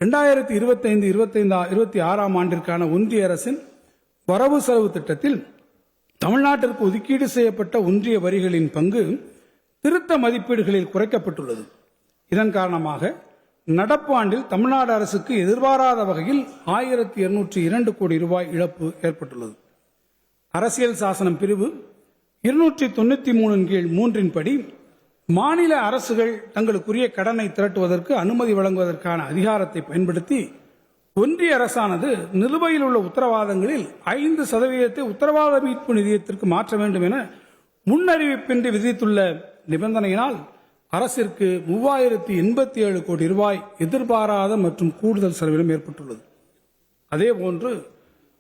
2025-26 ஆண்டிற்கான ஒன்றிய அரசின் வரவு செலவு திட்டத்தில் தமிழ்நாட்டிற்கு ஒதுக்கீடு செய்யப்பட்ட ஒன்றிய வரிகளின் பங்கு திருத்த மதிப்பீடுகளில் குறைக்கப்பட்டுள்ளது. இதன் காரணமாக நடப்பு ஆண்டில் தமிழ்நாடு அரசுக்கு எதிர்பாராத வகையில் 1202 கோடி ரூபாய் இழப்பு ஏற்பட்டுள்ளது. அரசியல் சாசனம் பிரிவு 293 கீழ் 3 படி மாநில அரசுகள் தங்களுக்குரிய கடனை திரட்டுவதற்கு அனுமதி வழங்குவதற்கான அதிகாரத்தை பயன்படுத்தி ஒன்றிய அரசானது நிலுவையில் உள்ள உத்தரவாதங்களில் 5% உத்தரவாத மீட்பு நிதியத்திற்கு மாற்ற வேண்டும் என முன்னறிவிப்பின்றி விதித்துள்ள நிபந்தனையினால் அரசிற்கு 3087 கோடி ரூபாய் எதிர்பாராத மற்றும் கூடுதல் செலவினம் ஏற்பட்டுள்ளது. அதேபோன்று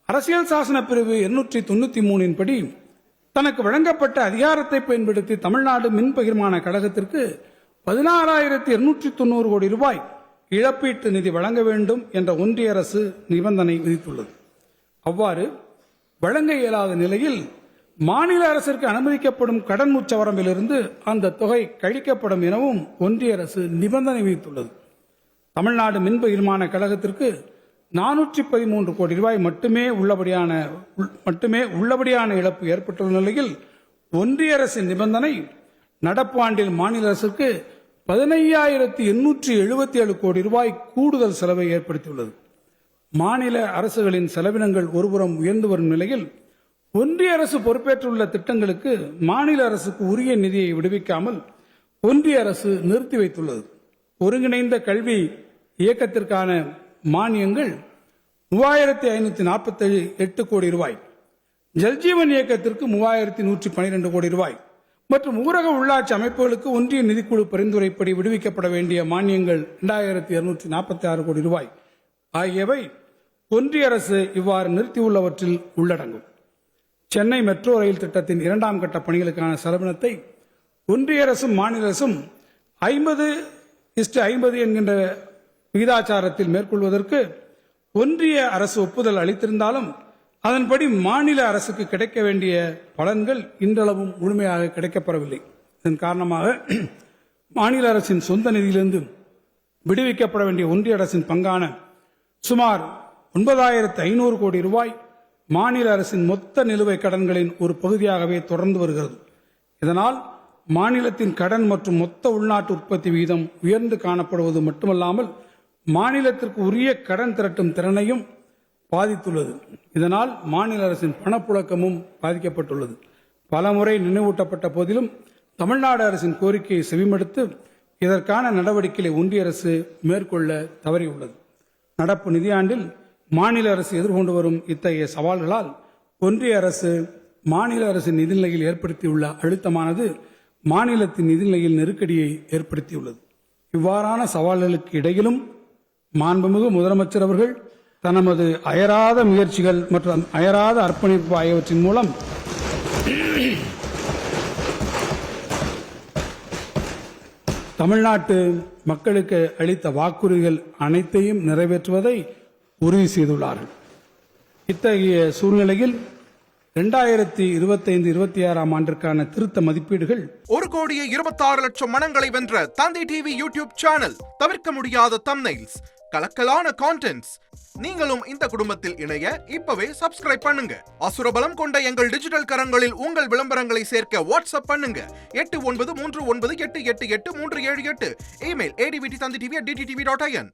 அரசியல் சாசன பிரிவு 293 படி தனக்கு வழங்கப்பட்ட அதிகாரத்தை பயன்படுத்தி தமிழ்நாடு மின் பகிர்மான கழகத்திற்கு 16,290 கோடி ரூபாய் இழப்பீட்டு நிதி வழங்க வேண்டும் என்ற ஒன்றிய அரசு நிபந்தனை விதித்துள்ளது. அவ்வாறு வழங்க இயலாத நிலையில் மாநில அரசிற்கு அனுமதிக்கப்படும் கடன் உச்சவரம்பிலிருந்து அந்த தொகை கழிக்கப்படும் எனவும் ஒன்றிய அரசு நிபந்தனை விதித்துள்ளது. தமிழ்நாடு மின் பகிர்மான கழகத்திற்கு 413 கோடி ரூபாய் மட்டுமே உள்ளபடியான இழப்பு ஏற்பட்டுள்ள நிலையில் ஒன்றிய அரசின் நிபந்தனை நடப்பு ஆண்டில் மாநில அரசுக்கு 15,877 கோடி ரூபாய் கூடுதல் செலவை ஏற்படுத்தியுள்ளது. மாநில அரசுகளின் செலவினங்கள் ஒருபுறம் உயர்ந்து வரும் நிலையில் ஒன்றிய அரசு பொறுப்பேற்றுள்ள திட்டங்களுக்கு மாநில அரசுக்கு உரிய நிதியை விடுவிக்காமல் ஒன்றிய அரசு நிறுத்தி வைத்துள்ளது. ஒருங்கிணைந்த கல்வி இயக்கத்திற்கான மானியங்கள் 3,548 கோடி ரூபாய், ஜல்ஜீவன் இயக்கத்திற்கு 3,112 கோடி ரூபாய் மற்றும் ஊரக உள்ளாட்சி அமைப்புகளுக்கு ஒன்றிய நிதிக்குழு பரிந்துரைப்படி விடுவிக்கப்பட வேண்டிய மானியங்கள் 2,246 கோடி ரூபாய் ஆகியவை ஒன்றிய அரசு இவ்வாறு நிறுத்தியுள்ளவற்றில் உள்ளடங்கும். சென்னை மெட்ரோ ரயில் திட்டத்தின் 2ஆம் கட்ட பணிகளுக்கான செலவினத்தை ஒன்றிய அரசும் மாநில அரசும் 50:50 என்கின்ற விகிதாச்சாரத்தில் மேற்கொள்வதற்கு ஒன்றிய அரசு ஒப்புதல் அளித்திருந்தாலும் அதன்படி மாநில அரசுக்கு கிடைக்க வேண்டிய பலன்கள் இன்றளவும் முழுமையாக கிடைக்கப்பெறவில்லை. இதன் காரணமாக மாநில அரசின் சொந்த நிதியிலிருந்து விடுவிக்கப்பட வேண்டிய ஒன்றிய அரசின் பங்கான சுமார் 9,500 கோடி ரூபாய் மாநில அரசின் மொத்த நிலுவைக் கடன்களின் ஒரு பகுதியாகவே தொடர்ந்து வருகிறது. இதனால் மாநிலத்தின் கடன் மற்றும் மொத்த உள்நாட்டு உற்பத்தி விகிதம் உயர்ந்து காணப்படுவது மட்டுமல்லாமல் மாநிலத்திற்கு உரிய கடன் திரட்டும் திறனையும் பாதித்துள்ளது. இதனால் மாநில அரசின் பணப்புழக்கமும் பாதிக்கப்பட்டுள்ளது. பலமுறை நினைவூட்டப்பட்ட போதிலும் தமிழ்நாடு அரசின் கோரிக்கையை செவிமடுத்து இதற்கான நடவடிக்கைகளை ஒன்றிய அரசு மேற்கொள்ள தவறியுள்ளது. நடப்பு நிதியாண்டில் மாநில அரசு எதிர்கொண்டு வரும் இத்தகைய சவால்களால் ஒன்றிய அரசு மாநில அரசின் நிதிநிலையில் ஏற்படுத்தியுள்ள அழுத்தமானது மாநிலத்தின் நிதிநிலையில் நெருக்கடியை ஏற்படுத்தியுள்ளது. இவ்வாறான சவால்களுக்கு இடையிலும் மாண்புமிகு முதலமைச்சர் அவர்கள் தனது அயராத முயற்சிகள் மற்றும் அயராத அர்ப்பணிப்பு ஆகியவற்றின் மூலம் தமிழ்நாட்டு மக்களுக்கு அளித்த வாக்குறுதிகள் அனைத்தையும் நிறைவேற்றுவதை உறுதி செய்துள்ளார்கள். இத்தகைய சூழ்நிலையில் 2025-26 ஆண்டிற்கான திருத்த மதிப்பீடுகள் 1,26,00,000 மனங்களை வென்ற தந்தி டிவி யூடியூப் சேனல். தவிர்க்க முடியாத தம்ப்நெயில்ஸ், கலக்கலான கான்டென்ட்ஸ். நீங்களும் இந்த குடும்பத்தில் இணைய இப்பவே சப்ஸ்கிரைப் பண்ணுங்க. அசுரபலம் கொண்ட எங்கள் டிஜிட்டல் கரங்களில் உங்கள் விளம்பரங்களை சேர்க்க வாட்ஸ்அப் பண்ணுங்க. 8939888838. Email advttv@dttv.in.